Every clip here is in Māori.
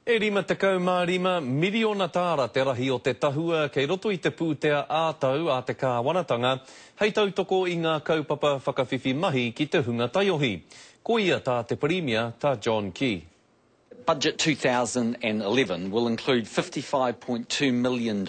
E 55 miliona tāra te rahi o te tahua kei roto I te pūtea ātau a te kāwanatanga, hei tautoko I ngā kaupapa whakawhiwhi mahi ki te hunga taiohi. Ko ia tā te Premier, tā John Key. Budget 2011 will include $55.2 million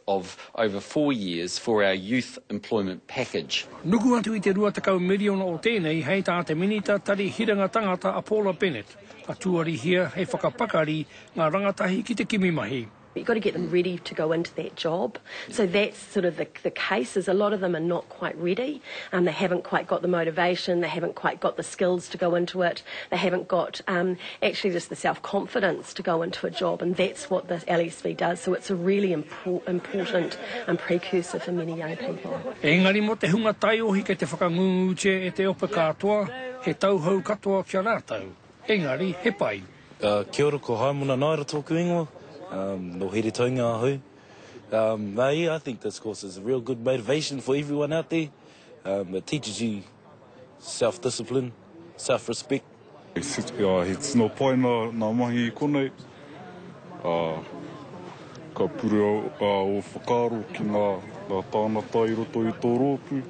of over 4 years for our youth employment package. Nuku atu I te 2 miliona o tēnei hei tā te minita tari hiranga tangata a Paula Bennett. A tuari hia hei whakapakari ngā rangatahi ki te kimi mahi. You've got to get them ready to go into that job. So that's sort of the case, is a lot of them are not quite ready. They haven't quite got the motivation, they haven't quite got the skills to go into it, they haven't got actually just the self-confidence to go into a job, and that's what the LSV does. So it's a really important precursor for many young people. Engari mo te hunga taiohi kei te whakangungutia e te opa katoa, he tauhau katoa kia rātau. Engari, he pai. Kia ora ko haimuna naira tōku ingoa. No here toinga ahu. I think this course is a real good motivation for everyone out there. It teaches you self-discipline, self-respect. It's no point nā mahi I konei. Ka pure o whakaro ki ngā tānata I roto I tō rōpū.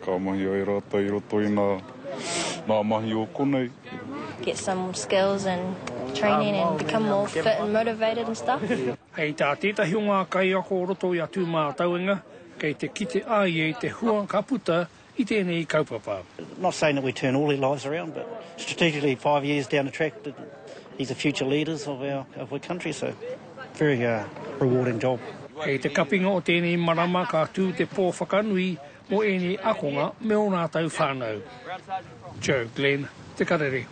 Ka mahi ai rāta I roto I nā mahi o konei. Get some skills and training and become more fit and motivated and stuff. Hei tā tētahi o ngā kai ako roto I atu mā tauenga, kei te kite ai e te hua ka puta I tēnei kaupapa. Not saying that we turn all their lives around, but strategically 5 years down the track, these are future leaders of our country, so very rewarding job. Hei te kapinga o tēnei marama ka tū te pō whakanui mo ēnei akonga me o nā tau whānau. Joe Glenn, Te Karere.